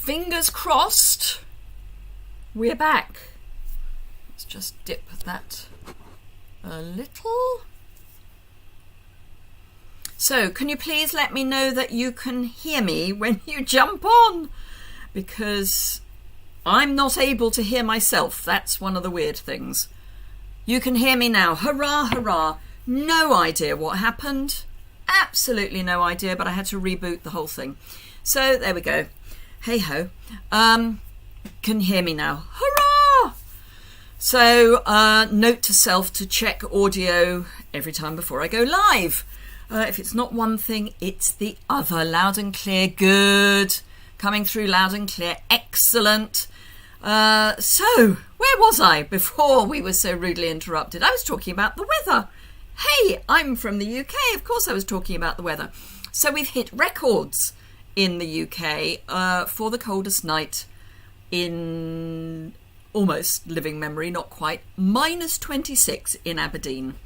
fingers crossed, we're back. Let's just dip that a little. So, can you please let me know that you can hear me when you jump on? Because I'm not able to hear myself. That's one of the weird things. You can hear me now. Hurrah, hurrah. No idea what happened. Absolutely no idea, but I had to reboot the whole thing. So, there we go. Hey ho. Can hear me now. Hurrah! So, note to self to check audio every time before I go live. If it's not one thing, it's the other. Loud and clear. Good. Coming through loud and clear. Excellent. So, where was I before we were so rudely interrupted? I was talking about the weather. Hey, I'm from the UK. Of course I was talking about the weather. So we've hit records in the UK for the coldest night in almost living memory, not quite, -26 in Aberdeen.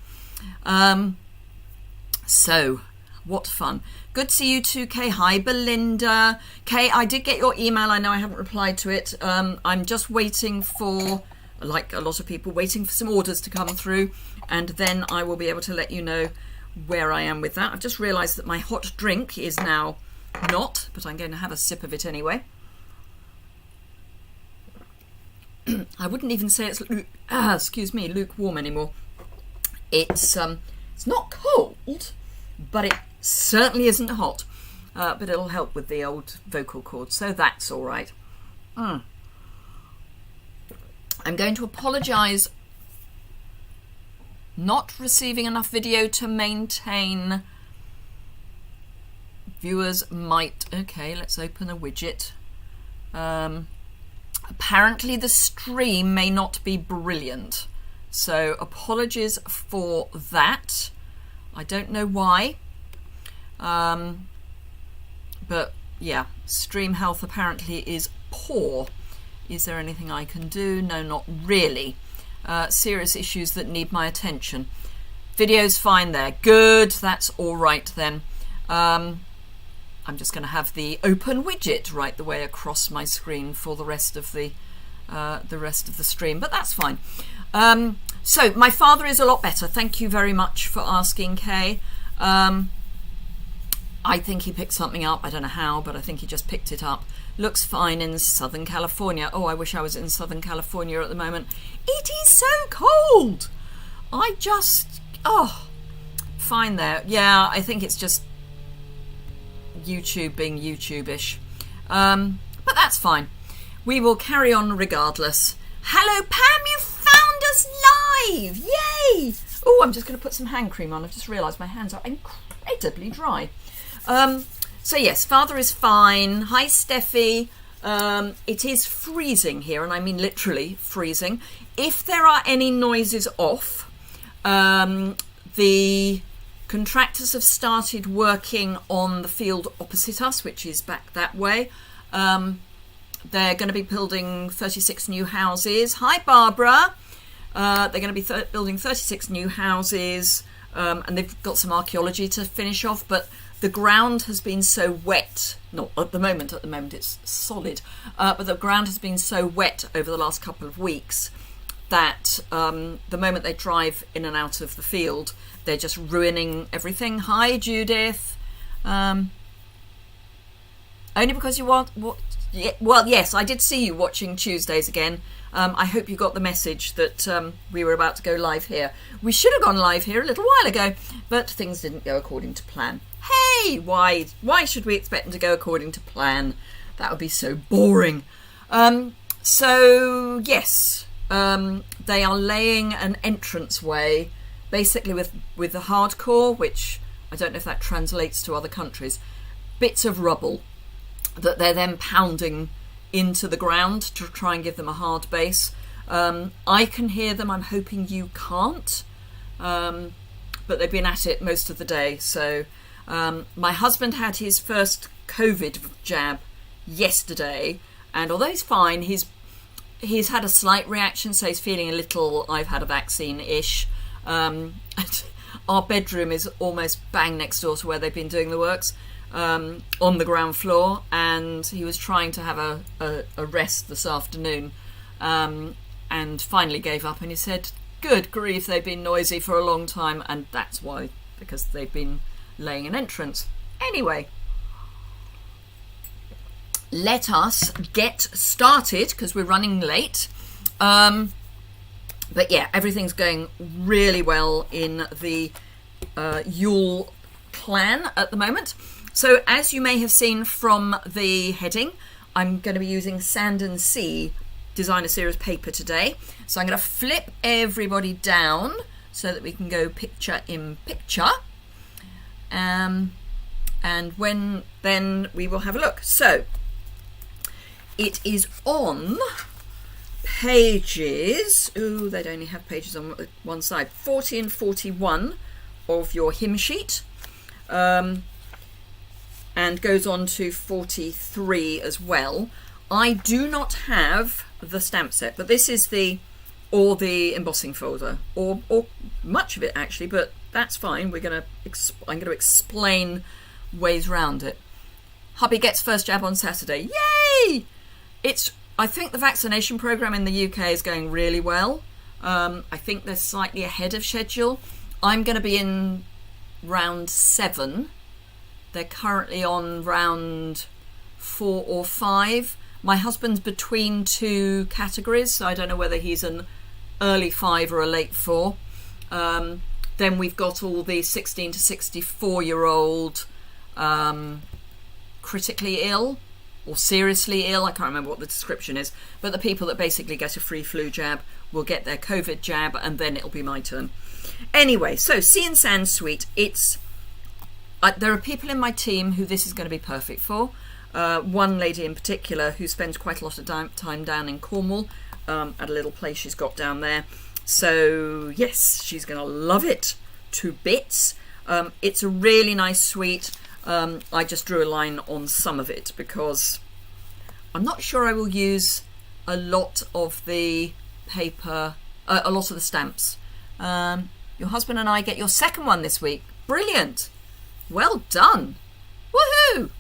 So, what fun. Good to see you too, Kay. Hi, Belinda. Kay, I did get your email. I know I haven't replied to it. I'm just waiting for, like a lot of people, waiting for some orders to come through, and then I will be able to let you know where I am with that. I've just realised that my hot drink is now not, but I'm going to have a sip of it anyway. I wouldn't even say it's lukewarm anymore. It's not cold, but it certainly isn't hot. But it'll help with the old vocal cords, so that's all right. I'm going to apologise not receiving enough video to maintain. Viewers might... Okay, let's open a widget. Apparently the stream may not be brilliant, so apologies for that. I don't know why, but yeah, stream health apparently is poor. Is there anything I can do? No, not really. Serious issues that need my attention. Video's fine there. Good, that's all right then. I'm just going to have the open widget right the way across my screen for the rest of the stream, but that's fine. So my father is a lot better. Thank you very much for asking, Kay. I think he picked something up. I don't know how, but I think he just picked it up. Looks fine in Southern California. Oh, I wish I was in Southern California at the moment. It is so cold. Fine there. Yeah, I think it's just YouTube being YouTube-ish. But that's fine. We will carry on regardless. Hello, Pam, you found us live! Yay! Oh, I'm just going to put some hand cream on. I've just realised my hands are incredibly dry. So yes, father is fine. Hi, Steffi. It is freezing here, and I mean literally freezing. If there are any noises off, the contractors have started working on the field opposite us, which is back that way. They're going to be building 36 new houses. Hi, Barbara. They're going to be building 36 new houses, and they've got some archaeology to finish off, but the ground has been so wet. Not at the moment it's solid, but the ground has been so wet over the last couple of weeks that the moment they drive in and out of the field, they're just ruining everything. Hi, Judith. Only because you want... Well, yes, I did see you watching Tuesdays again. I hope you got the message that we were about to go live here. We should have gone live here a little while ago, but things didn't go according to plan. Hey, why should we expect them to go according to plan? That would be so boring. So, yes, they are laying an entranceway, basically with the hardcore, which I don't know if that translates to other countries, bits of rubble that they're then pounding into the ground to try and give them a hard base. I can hear them. I'm hoping you can't. But they've been at it most of the day. So my husband had his first COVID jab yesterday, and although he's fine, he's had a slight reaction, so he's feeling a little, I've had a vaccine-ish. Our bedroom is almost bang next door to where they've been doing the works, on the ground floor, and he was trying to have a rest this afternoon, and finally gave up, and he said, good grief, they've been noisy for a long time, and that's why, because they've been laying an entrance. Anyway, let us get started because we're running late. But yeah, everything's going really well in the Yuille clan at the moment. So as you may have seen from the heading, I'm going to be using Sand and Sea Designer Series paper today. So I'm going to flip everybody down so that we can go picture in picture. And then we will have a look. So it is on pages, they'd only have pages on one side, 40 and 41 of your hymn sheet, and goes on to 43 as well. I do not have the stamp set, but this is the embossing folder, or much of it actually, but that's fine. I'm going to explain ways round it. Hubby gets first jab on Saturday. Yay! I think the vaccination programme in the UK is going really well. I think they're slightly ahead of schedule. I'm going to be in round 7. They're currently on round 4 or 5. My husband's between 2 categories, so I don't know whether he's an early 5 or a late 4. Then we've got all the 16 to 64-year-old critically ill or seriously ill. I can't remember what the description is, but the people that basically get a free flu jab will get their COVID jab, and then it'll be my turn. Anyway, so Sea and Sand Suite. There are people in my team who this is going to be perfect for. One lady in particular who spends quite a lot of time down in Cornwall, at a little place she's got down there. So yes, she's going to love it to bits. It's a really nice suite. I just drew a line on some of it because I'm not sure I will use a lot of the paper, a lot of the stamps. Your husband and I get your second one this week. Brilliant. Well done. Woohoo!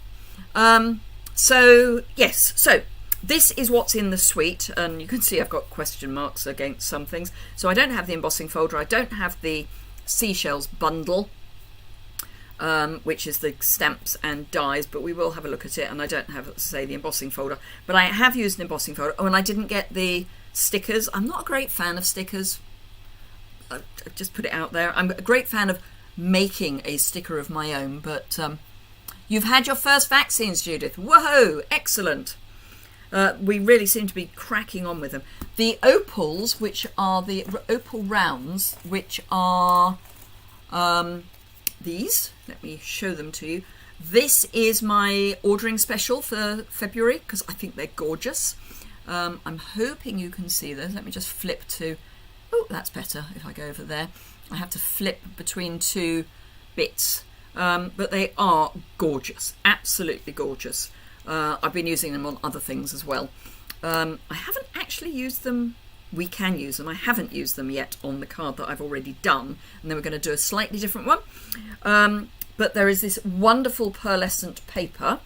So yes, so this is what's in the suite, and you can see I've got question marks against some things. So I don't have the embossing folder, I don't have the seashells bundle, which is the stamps and dies, but we will have a look at it, and I don't have, say, the embossing folder. But I have used an embossing folder. Oh, and I didn't get the stickers. I'm not a great fan of stickers. I just put it out there. I'm a great fan of making a sticker of my own, but you've had your first vaccines, Judith. Whoa, excellent. We really seem to be cracking on with them. The opals, which are the opal rounds, which are these. Let me show them to you. This is my ordering special for February because I think they're gorgeous. I'm hoping you can see those. Let me just flip to... Oh, that's better if I go over there. I have to flip between 2 bits. But they are gorgeous. Absolutely gorgeous. I've been using them on other things as well. I haven't actually used them. We can use them. I haven't used them yet on the card that I've already done. And then we're going to do a slightly different one. But there is this wonderful pearlescent paper,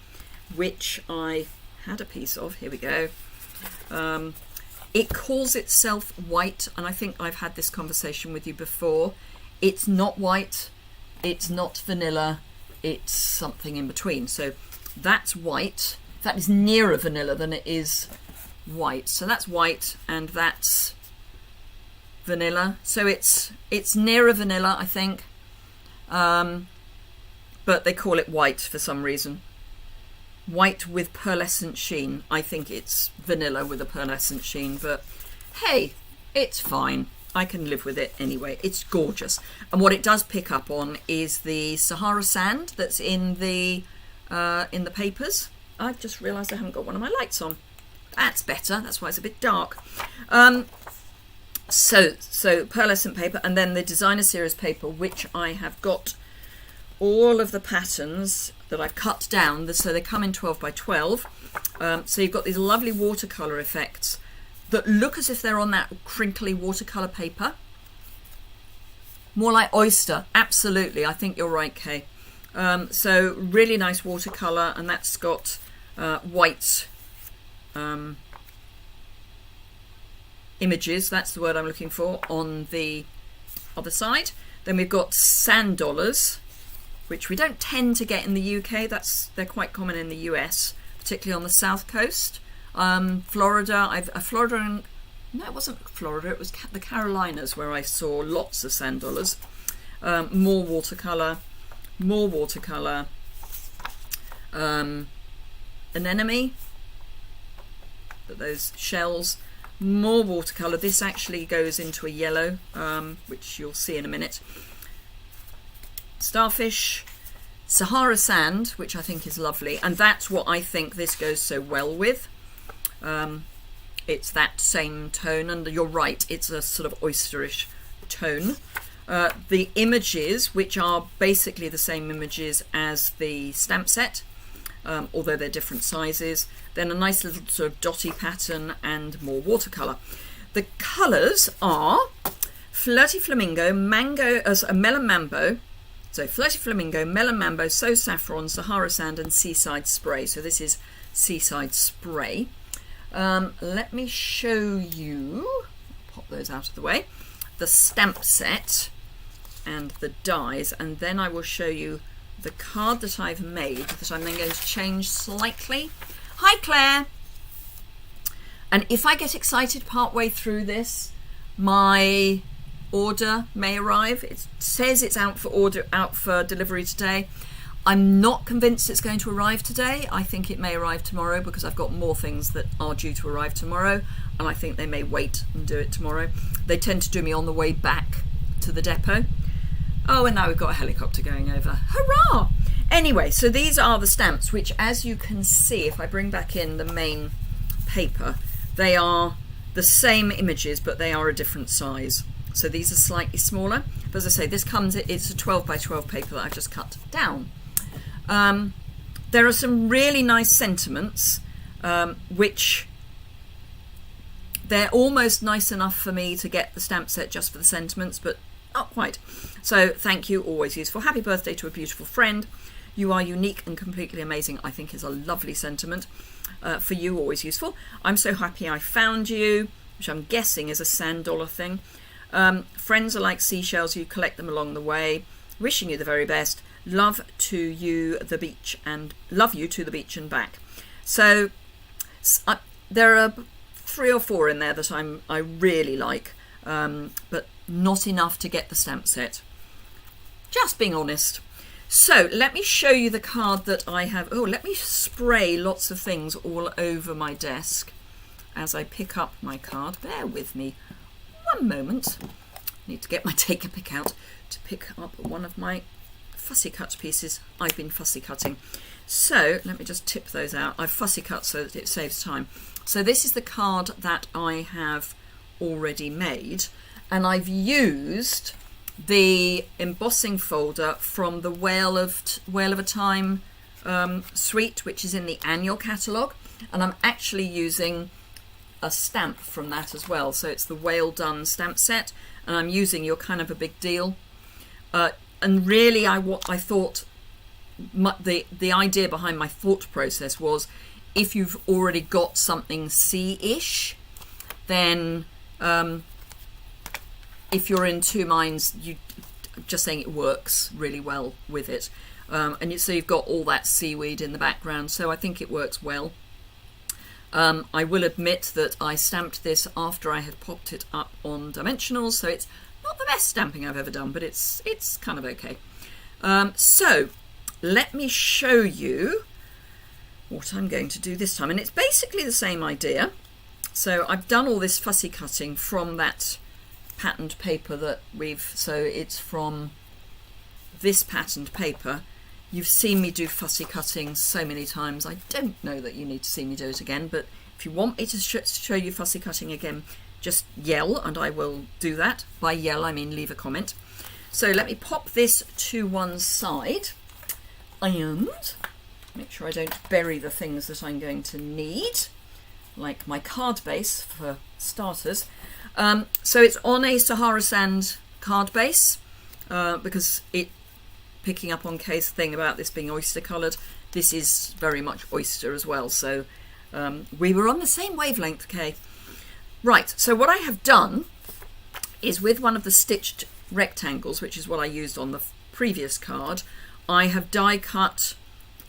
which I had a piece of. Here we go. It calls itself white, and I think I've had this conversation with you before. It's not white, it's not vanilla, it's something in between. So that's white. That is nearer vanilla than it is white. So that's white, and that's vanilla. So it's nearer vanilla, I think. But they call it white for some reason. White with pearlescent sheen. I think it's vanilla with a pearlescent sheen, but hey, it's fine. I can live with it anyway. It's gorgeous. And what it does pick up on is the Sahara sand that's in the papers. I've just realised I haven't got one of my lights on. That's better. That's why it's a bit dark. So pearlescent paper, and then the designer series paper, which I have got all of the patterns that I've cut down, so they come in 12 by 12. So you've got these lovely watercolour effects that look as if they're on that crinkly watercolour paper. More like oyster. Absolutely. I think you're right, Kay. So really nice watercolour, and that's got white images, that's the word I'm looking for, on the other side. Then we've got sand dollars, which we don't tend to get in the UK. They're quite common in the US, particularly on the south coast. Florida, no, it wasn't Florida, it was the Carolinas where I saw lots of sand dollars. More watercolour, anemone, but those shells, more watercolour. This actually goes into a yellow, which you'll see in a minute. Starfish, Sahara sand, which I think is lovely, and that's what I think this goes so well with. It's that same tone, and you're right, it's a sort of oysterish tone. The images, which are basically the same images as the stamp set, although they're different sizes. Then a nice little sort of dotty pattern and more watercolour. The colours are Flirty Flamingo, Melon Mambo. So Flirty Flamingo, Melon Mambo, So Saffron, Sahara Sand and Seaside Spray. So this is Seaside Spray. Let me show you, pop those out of the way, the stamp set and the dies, and then I will show you the card that I've made that I'm then going to change slightly. Hi Claire! And if I get excited partway through this, my order may arrive. It says it's out for delivery today. I'm not convinced it's going to arrive today. I think it may arrive tomorrow because I've got more things that are due to arrive tomorrow, and I think they may wait and do it tomorrow. They tend to do me on the way back to the depot. Oh, and now we've got a helicopter going over. Hurrah! Anyway, so these are the stamps, which, as you can see, if I bring back in the main paper, they are the same images, but they are a different size. So these are slightly smaller. But as I say, it's a 12 by 12 paper that I've just cut down. There are some really nice sentiments, which they're almost nice enough for me to get the stamp set just for the sentiments, but not quite. So thank you, always useful. Happy birthday to a beautiful friend. You are unique and completely amazing, I think is a lovely sentiment. For you, always useful. I'm so happy I found you, which I'm guessing is a sand dollar thing. Friends are like seashells, you collect them along the way. Wishing you the very best. Love to you, the beach, and love you to the beach and back. So there are 3 or 4 in there that I really like, but not enough to get the stamp set. Just being honest. So let me show you the card that I have. Oh, let me spray lots of things all over my desk as I pick up my card. Bear with me one moment. I need to get my take a pick out to pick up one of my fussy cut pieces I've been fussy cutting. So let me just tip those out. I've fussy cut so that it saves time. So this is the card that I have already made, and I've used the embossing folder from the Whale of a Time suite, which is in the annual catalogue, and I'm actually using a stamp from that as well. So it's the Whale Done stamp set, and I'm using You're Kind of a Big Deal. And really, I thought the idea behind my thought process was, if you've already got something sea-ish, then if you're in two minds, you just saying it works really well with it. And so you've got all that seaweed in the background, so I think it works well. I will admit that I stamped this after I had popped it up on Dimensionals, so it's not the best stamping I've ever done, but it's kind of okay. So let me show you what I'm going to do this time, and it's basically the same idea. So I've done all this fussy cutting from that patterned paper that so it's from this patterned paper. You've seen me do fussy cutting so many times. I don't know that you need to see me do it again, but if you want me to show you fussy cutting again, just yell and I will do that. By yell, I mean leave a comment. So let me pop this to one side and make sure I don't bury the things that I'm going to need, like my card base for starters. So it's on a Sahara Sand card base. because it picking up on Kay's thing about this being oyster coloured, this is very much oyster as well, so we were on the same wavelength, Kay. Right, so what I have done is with one of the stitched rectangles, which is what I used on the previous card, I have die cut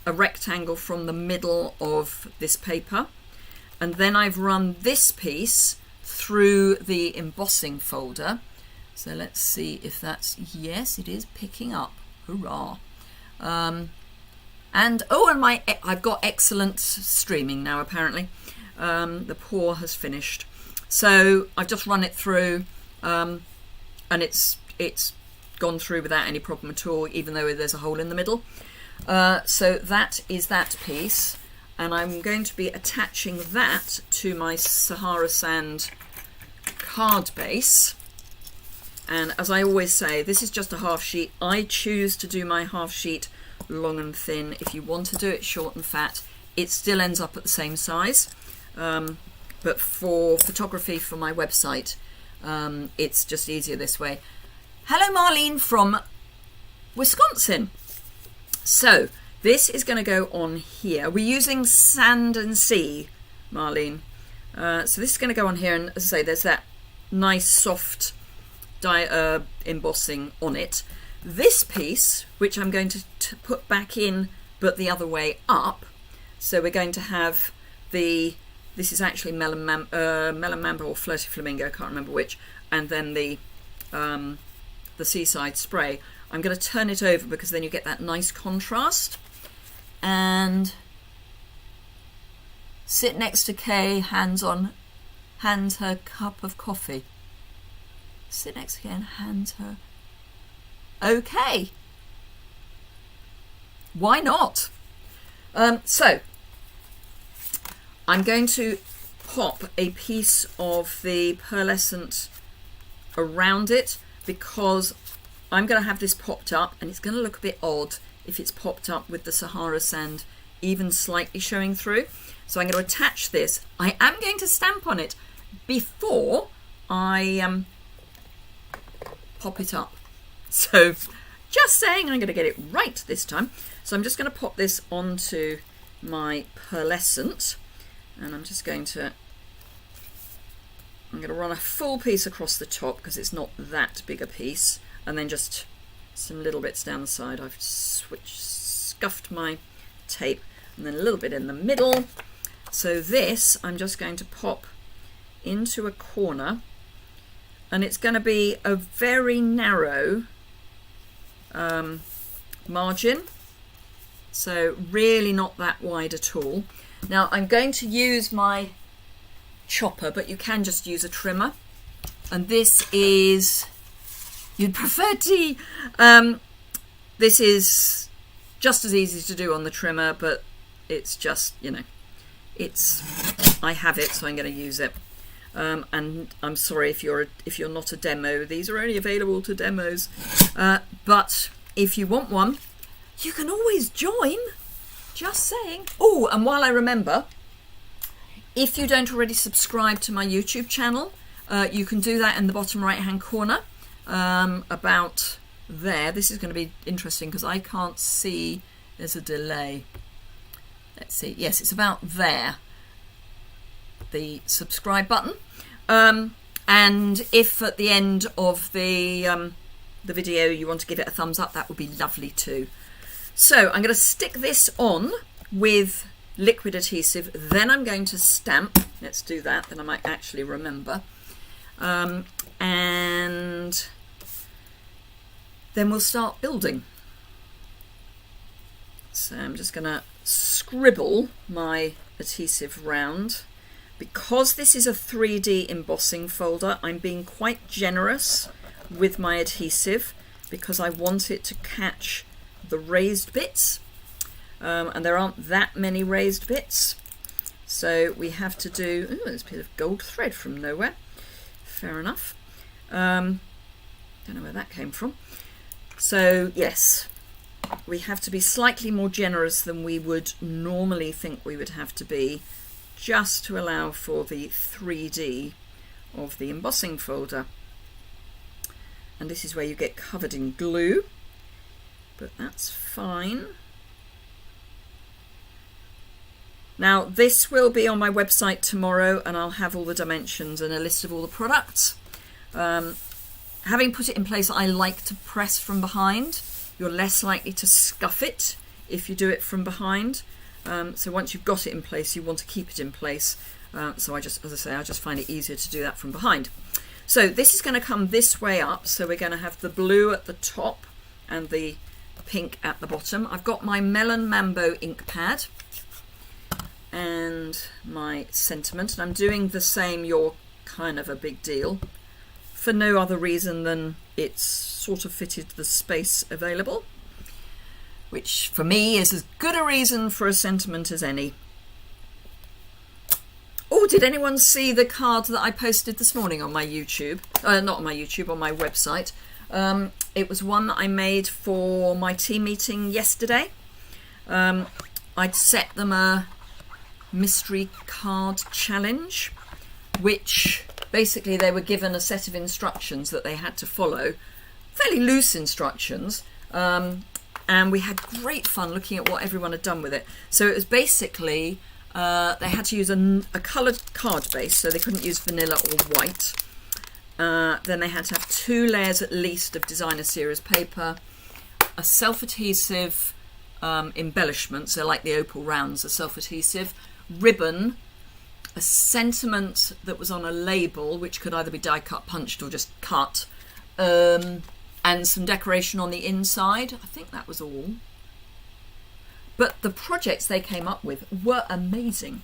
a rectangle from the middle of this paper, and then I've run this piece through the embossing folder. So let's see if that's, yes, it is picking up. Hurrah. And I've got excellent streaming now, apparently. The pour has finished. So I've just run it through, and it's gone through without any problem at all, even though there's a hole in the middle. So that is that piece, and I'm going to be attaching that to my Sahara Sand card base. And as I always say, this is just a half sheet. I choose to do my half sheet long and thin. If you want to do it short and fat, it still ends up at the same size. But for photography for my website, it's just easier this way. Hello, Marlene from Wisconsin. So this is going to go on here. We're using Sand and Sea, Marlene. So this is going to go on here, and as I say, there's that nice soft embossing on it. This piece, which I'm going to put back in, but the other way up. So we're going to have this is actually Melon Mamba or Flirty Flamingo, I can't remember which, and then the Seaside Spray. I'm going to turn it over because then you get that nice contrast. And sit next to Kay, hands her cup of coffee. Sit next to Kay and hands her. Okay. Why not? So I'm going to pop a piece of the pearlescent around it because I'm going to have this popped up, and it's going to look a bit odd if it's popped up with the Sahara Sand even slightly showing through. So I'm going to attach this. I am going to stamp on it before I pop it up. So just saying, I'm going to get it right this time. So I'm just going to pop this onto my pearlescent, and I'm going to run a full piece across the top because it's not that big a piece, and then just some little bits down the side. I've scuffed my tape, and then a little bit in the middle. So this I'm just going to pop into a corner, and it's going to be a very narrow margin, so really not that wide at all. Now I'm going to use my chopper, but you can just use a trimmer, and this is, you'd prefer tea. This is just as easy to do on the trimmer, but it's just, you know, I have it, so I'm going to use it. And I'm sorry if you're not a demo. These are only available to demos. But if you want one, you can always join. Just saying. Oh, and while I remember, if you don't already subscribe to my YouTube channel, you can do that in the bottom right-hand corner. About there. This is going to be interesting because I can't see. There's a delay. Let's see. Yes, it's about there. The subscribe button. And if at the end of the video you want to give it a thumbs up, that would be lovely too. So I'm going to stick this on with liquid adhesive, then I'm going to stamp. Let's do that, then I might actually remember. And then we'll start building. So I'm just going to scribble my adhesive round. Because this is a 3D embossing folder, I'm being quite generous with my adhesive because I want it to catch the raised bits, and there aren't that many raised bits, so we have to do, ooh, there's a bit of gold thread from nowhere, fair enough. Don't know where that came from. So yes, we have to be slightly more generous than we would normally think we would have to be, just to allow for the 3D of the embossing folder. and this is where you get covered in glue, but that's fine. Now this will be on my website tomorrow, and I'll have all the dimensions and a list of all the products. Having put it in place, I like to press from behind. You're less likely to scuff it if you do it from behind. So once you've got it in place, you want to keep it in place. So I just find it easier to do that from behind. So this is going to come this way up. So we're going to have the blue at the top and the pink at the bottom. I've got my Melon Mambo ink pad and my sentiment, and I'm doing the same You're Kind of a Big Deal for no other reason than it's sort of fitted the space available, which for me is as good a reason for a sentiment as any. Oh, did anyone see the card that I posted this morning on my YouTube? Not on my YouTube, on my website. It was one that I made for my team meeting yesterday. I'd set them a mystery card challenge, which basically they were given a set of instructions that they had to follow, fairly loose instructions, and we had great fun looking at what everyone had done with it. So it was basically they had to use a coloured card base, so they couldn't use vanilla or white. Then they had to have 2 layers at least of designer series paper, a self-adhesive embellishment, so like the opal rounds are self-adhesive, ribbon, a sentiment that was on a label, which could either be die cut, punched, or just cut, and some decoration on the inside. I think that was all. But the projects they came up with were amazing.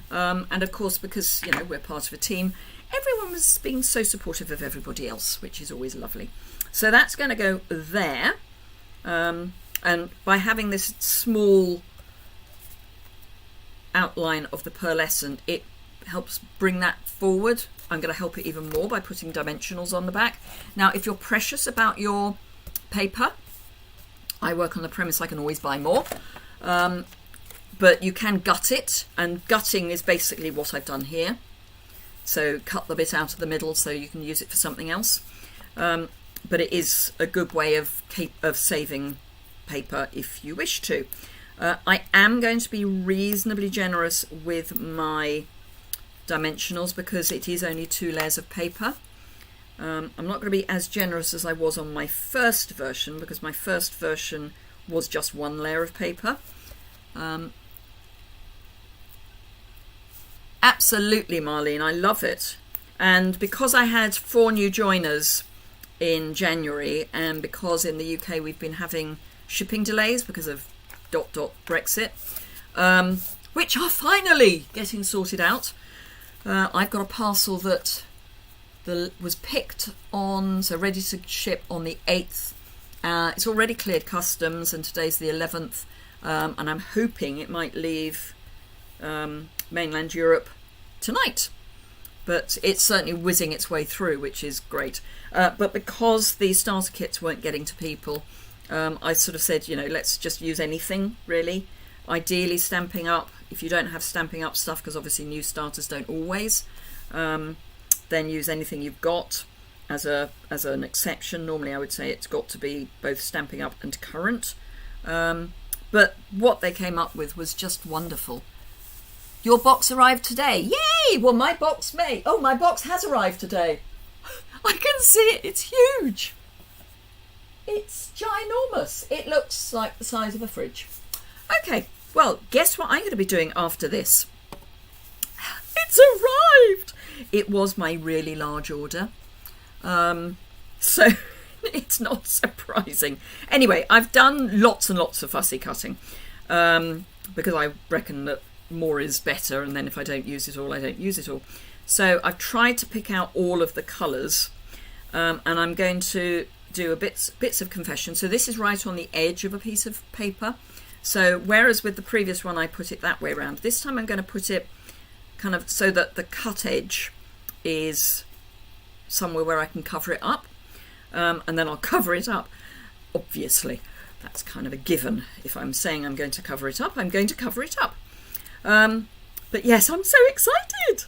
And of course, because, you know, we're part of a team, everyone was being so supportive of everybody else, which is always lovely. So that's going to go there. And by having this small outline of the pearlescent, it helps bring that forward. I'm going to help it even more by putting dimensionals on the back. Now, if you're precious about your paper, I work on the premise I can always buy more, but you can gut it, and gutting is basically what I've done here. So cut the bit out of the middle so you can use it for something else, but it is a good way of saving paper if you wish to. I am going to be reasonably generous with my dimensionals because it is only 2 layers of paper. I'm not going to be as generous as I was on my first version, because my first version was just 1 layer of paper. Absolutely, Marlene, I love it. And because I had 4 new joiners in January, and because in the UK we've been having shipping delays because of ... Brexit, which are finally getting sorted out. I've got a parcel that was picked on, so ready to ship on the 8th. It's already cleared customs, and today's the 11th, and I'm hoping it might leave mainland Europe tonight. But it's certainly whizzing its way through, which is great. But because the starter kits weren't getting to people, I sort of said, you know, let's just use anything, really. Ideally Stampin' Up. If you don't have Stampin' Up stuff, because obviously new starters don't always, then use anything you've got as an exception. Normally I would say it's got to be both Stampin' Up and current. But what they came up with was just wonderful. Your box arrived today. Yay! Well, my box may. Oh, my box has arrived today. I can see it. It's huge. It's ginormous. It looks like the size of a fridge. Okay, well, guess what I'm going to be doing after this? It's arrived! It was my really large order. So it's not surprising. Anyway, I've done lots and lots of fussy cutting because I reckon that more is better, and then if I don't use it all, I don't use it all. So I've tried to pick out all of the colours, and I'm going to do bits of confession. So this is right on the edge of a piece of paper. So whereas with the previous one I put it that way around, this time I'm going to put it kind of so that the cut edge is somewhere where I can cover it up, and then I'll cover it up. Obviously, that's kind of a given. If I'm saying I'm going to cover it up, I'm going to cover it up. But yes, I'm so excited.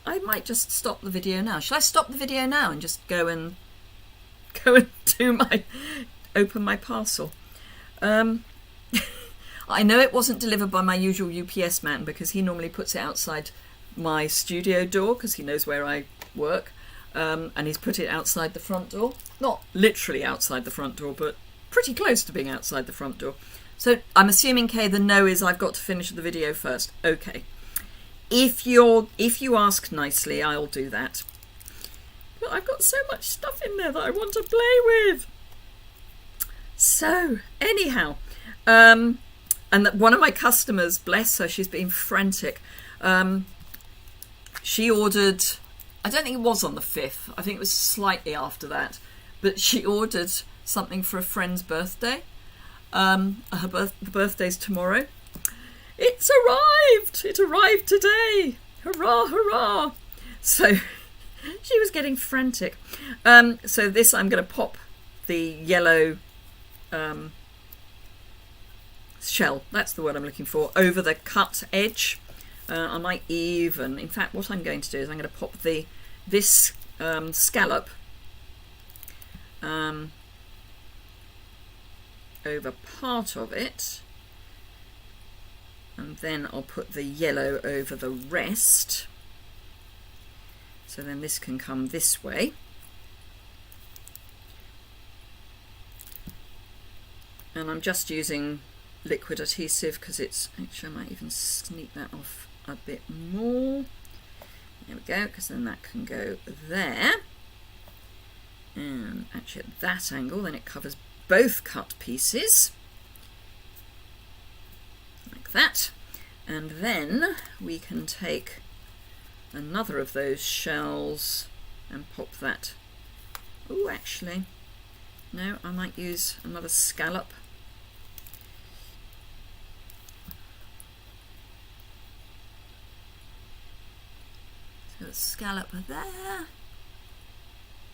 I might just stop the video now. Shall I stop the video now and just go and go and open my parcel. I know it wasn't delivered by my usual UPS man, because he normally puts it outside my studio door because he knows where I work, and he's put it outside the front door. Not literally outside the front door, but pretty close to being outside the front door. So I'm assuming, Kay, the no is I've got to finish the video first. Okay. If you ask nicely, I'll do that. But I've got so much stuff in there that I want to play with. So, anyhow, and that one of my customers, bless her, she's been frantic. She ordered, I don't think it was on the 5th, I think it was slightly after that, but she ordered something for a friend's birthday. The birthday's tomorrow. It's arrived! It arrived today! Hurrah, hurrah! So she was getting frantic. So this, I'm going to pop the yellow shell, that's the word I'm looking for, over the cut edge. I might even, in fact, what I'm going to do is I'm going to pop this scallop over part of it, and then I'll put the yellow over the rest, so then this can come this way. And I'm just using liquid adhesive because it's, actually I might even sneak that off a bit more. There we go, because then that can go there. And actually at that angle, then it covers both cut pieces. Like that. And then we can take another of those shells and pop that. Oh, actually, no, I might use another scallop. So the scallop there.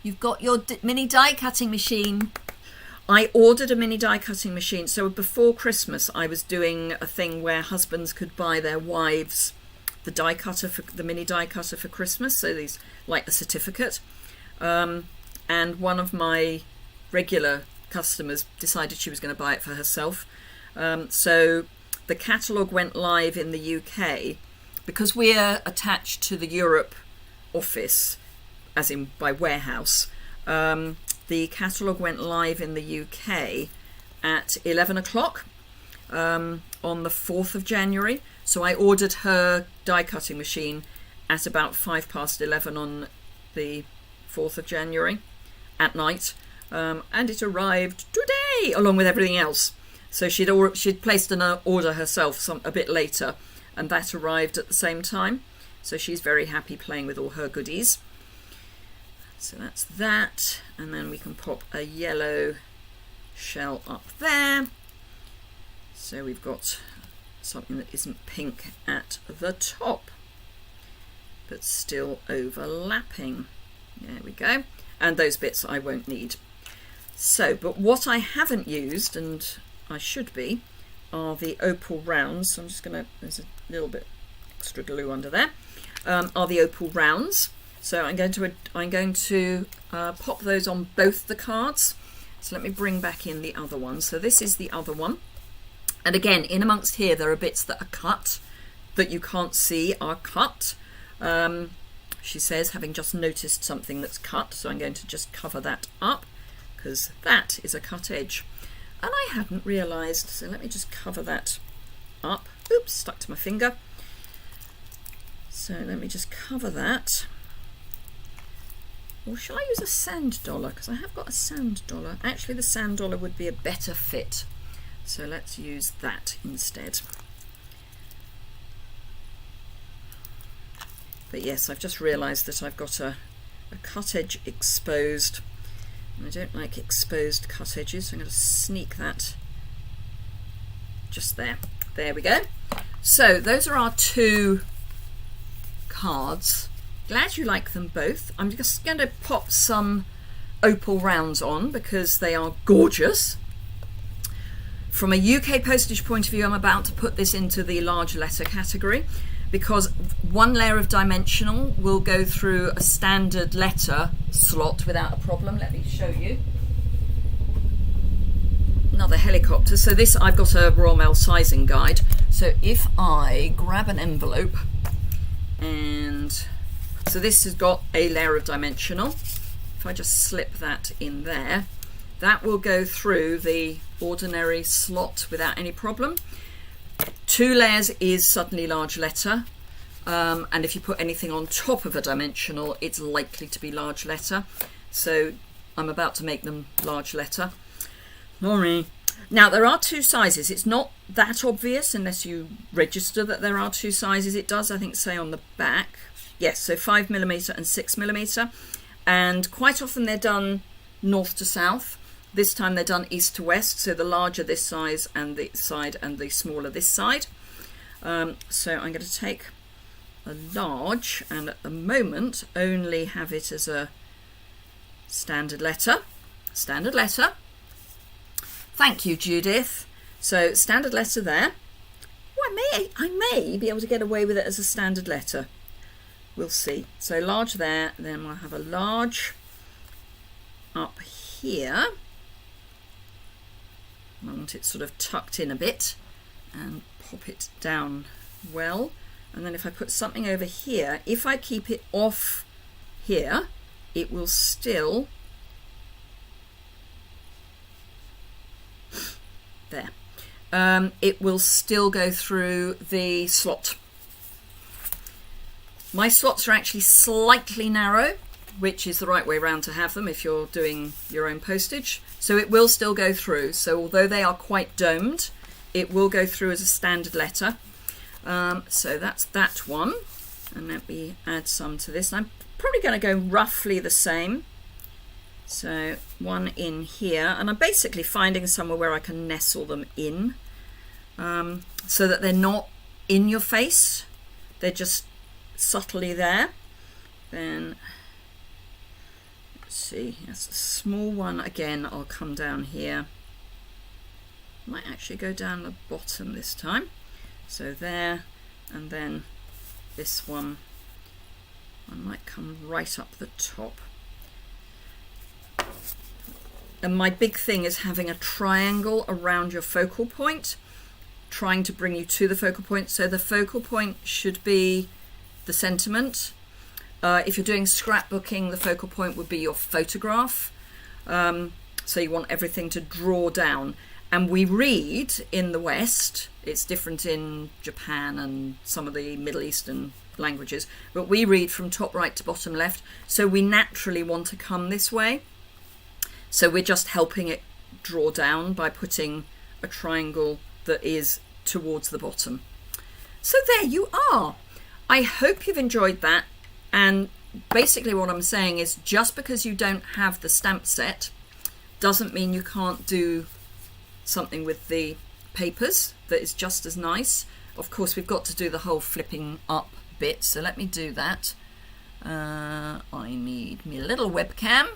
You've got your mini die cutting machine. I ordered a mini die cutting machine. So before Christmas, I was doing a thing where husbands could buy their wives the die cutter, for the mini die cutter for Christmas. So these, like the certificate. And one of my regular customers decided she was going to buy it for herself. So the catalogue went live in the UK because we're attached to the Europe office, as in by warehouse. The catalogue went live in the UK at 11 o'clock on the 4th of January. So I ordered her die cutting machine at about 11 on the 4th of January at night. And it arrived today along with everything else. So she'd placed an order herself a bit later, and that arrived at the same time. So she's very happy playing with all her goodies. So that's that, and then we can pop a yellow shell up there. So we've got something that isn't pink at the top, but still overlapping. There we go. And those bits I won't need. So, but what I haven't used, and I should be, are the opal rounds. So I'm just going to, there's a little bit extra glue under there, are the opal rounds. So I'm going to pop those on both the cards. So let me bring back in the other one. So this is the other one. And again, in amongst here, there are bits that are cut, that you can't see are cut. She says, having just noticed something that's cut, so I'm going to just cover that up, because that is a cut edge. And I hadn't realised, so let me just cover that up. Oops, stuck to my finger. So let me just cover that. Or shall I use a sand dollar? Because I have got a sand dollar. Actually, the sand dollar would be a better fit. So let's use that instead. But yes, I've just realised that I've got a cut edge exposed. And I don't like exposed cut edges, so I'm going to sneak that just there. There we go. So those are our two cards. Glad you like them both. I'm just going to pop some opal rounds on because they are gorgeous. From a UK postage point of view, I'm about to put this into the large letter category because one layer of dimensional will go through a standard letter slot without a problem. Let me show you. Another helicopter. So this, I've got a Royal Mail sizing guide. So if I grab an envelope, and so this has got a layer of dimensional. If I just slip that in there, that will go through the ordinary slot without any problem. 2 layers is suddenly large letter, and if you put anything on top of a dimensional, it's likely to be large letter. So I'm about to make them large letter. Sorry. Now there are 2 sizes. It's not that obvious unless you register that there are 2 sizes. It does, I think, say on the back. Yes, so 5mm and 6mm, and quite often they're done north to south. This time they're done east to west, so the larger this size and the side, and the smaller this side. So I'm going to take a large, and at the moment only have it as a standard letter. Standard letter. Thank you, Judith. So standard letter there. Oh, I may be able to get away with it as a standard letter. We'll see. So large there, then we'll have a large up here. I want it sort of tucked in a bit, and pop it down well. And then if I put something over here, if I keep it off here, it will still, there, it will still go through the slot. My slots are actually slightly narrow, which is the right way round to have them if you're doing your own postage. So it will still go through. So although they are quite domed, it will go through as a standard letter. So that's that one. And let me add some to this. I'm probably going to go roughly the same. So one in here, and I'm basically finding somewhere where I can nestle them in, so that they're not in your face. They're just subtly there. Then let's see, that's a small one again. I'll come down here, might actually go down the bottom this time, so there, and then this one I might come right up the top. And my big thing is having a triangle around your focal point, trying to bring you to the focal point. So the focal point should be the sentiment. If you're doing scrapbooking, the focal point would be your photograph. So you want everything to draw down. And we read in the West, it's different in Japan and some of the Middle Eastern languages, but we read from top right to bottom left. So we naturally want to come this way. So we're just helping it draw down by putting a triangle that is towards the bottom. So there you are. I hope you've enjoyed that. And basically what I'm saying is, just because you don't have the stamp set doesn't mean you can't do something with the papers that is just as nice. Of course, we've got to do the whole flipping up bit. So let me do that. I need my little webcam.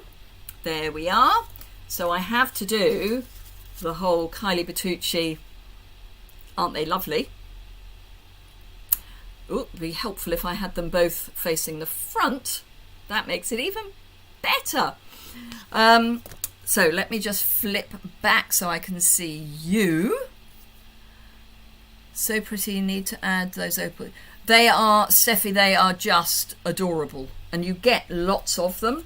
There we are. So I have to do the whole Kylie Bertucci, aren't they lovely? Oh, it'd be helpful if I had them both facing the front. That makes it even better. So let me just flip back so I can see you. So pretty, you need to add those open. They are, Steffi, they are just adorable. And you get lots of them.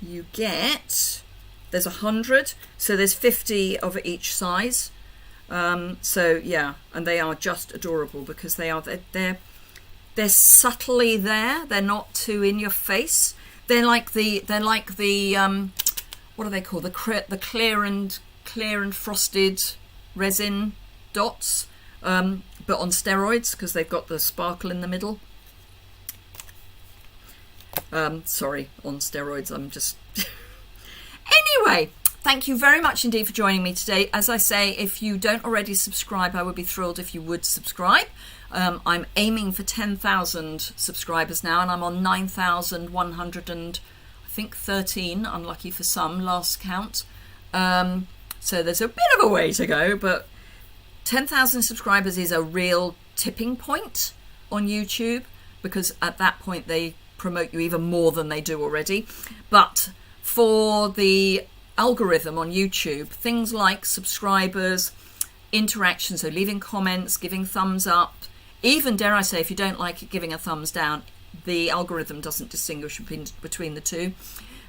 You get, there's 100, so there's 50 of each size. So yeah, and they are just adorable because they're subtly there. They're not too in your face. They're like the what are they called? The clear and frosted resin dots, but on steroids because they've got the sparkle in the middle. Sorry, on steroids. I'm just anyway. Thank you very much indeed for joining me today. As I say, if you don't already subscribe, I would be thrilled if you would subscribe. I'm aiming for 10,000 subscribers now, and I'm on 9,100 and I think 13, unlucky for some, last count. So there's a bit of a way to go, but 10,000 subscribers is a real tipping point on YouTube, because at that point they promote you even more than they do already. But for the algorithm on YouTube, things like subscribers, interaction, so leaving comments, giving thumbs up, even, dare I say, if you don't like it, giving a thumbs down, the algorithm doesn't distinguish between the two.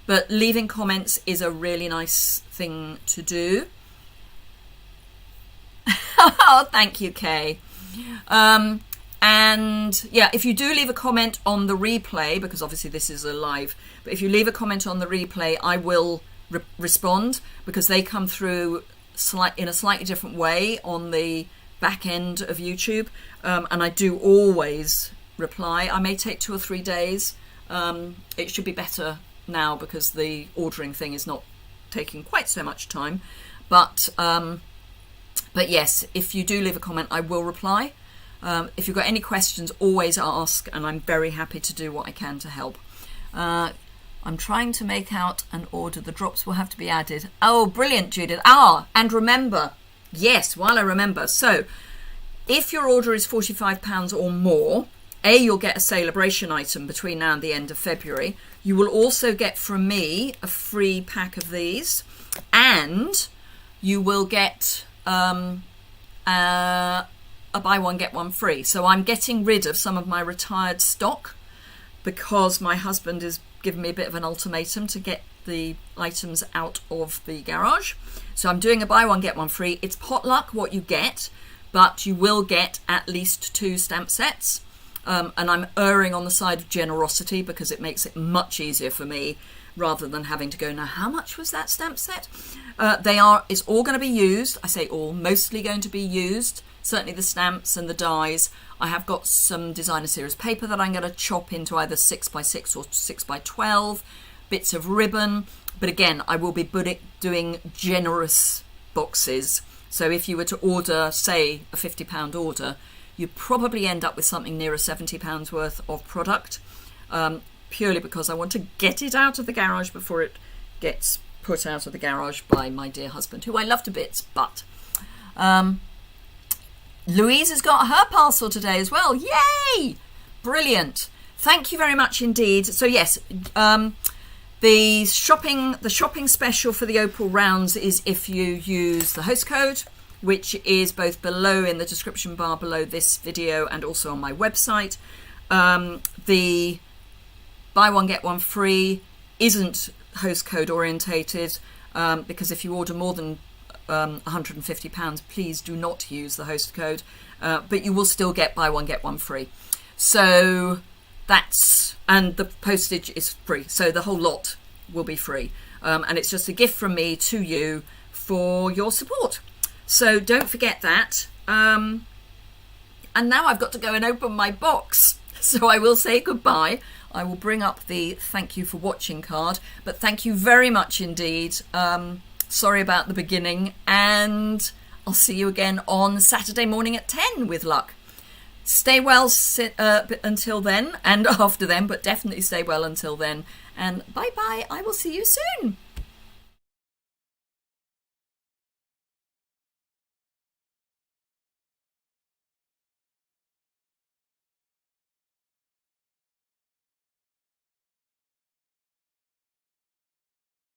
But leaving comments is a really nice thing to do. Oh, thank you, Kay. And yeah, if you do leave a comment on the replay, because obviously this is a live, but if you leave a comment on the replay, I will respond, because they come through in a slightly different way on the back end of YouTube, and I do always reply. I may take 2 or 3 days. It should be better now because the ordering thing is not taking quite so much time, but yes, if you do leave a comment, I will reply. If you've got any questions, always ask, and I'm very happy to do what I can to help. I'm trying to make out an order. The drops will have to be added. Oh, brilliant, Judith. And remember, yes, while I remember, so if your order is £45 or more, you'll get a celebration item between now and the end of February. You will also get from me a free pack of these, and you will get a buy one, get one free. So I'm getting rid of some of my retired stock because my husband is giving me a bit of an ultimatum to get the items out of the garage. So I'm doing a buy one, get one free. It's potluck what you get, but you will get at least 2 stamp sets. And I'm erring on the side of generosity because it makes it much easier for me rather than having to go, now how much was that stamp set? It's all going to be used. I say all, mostly going to be used. Certainly the stamps and the dies. I have got some designer series paper that I'm going to chop into either 6x6 or 6x12, bits of ribbon. But again, I will be doing generous boxes. So if you were to order, say, a £50 order, you probably end up with something near £70 worth of product, purely because I want to get it out of the garage before it gets put out of the garage by my dear husband, who I love to bits. But Louise has got her parcel today as well. Yay! Brilliant. Thank you very much indeed. So yes, the shopping special for the Opal rounds is if you use the host code, which is both below in the description bar below this video and also on my website. The buy one get one free isn't host code orientated, because if you order more than £150, please do not use the host code, but you will still get buy one get one free. So and the postage is free, so the whole lot will be free, and it's just a gift from me to you for your support. So don't forget that. And now I've got to go and open my box, so I will say goodbye. I will bring up the thank you for watching card, but thank you very much indeed. Sorry about the beginning, and I'll see you again on Saturday morning at 10 with luck. Stay well until then and after then, but definitely stay well until then. And bye-bye. I will see you soon.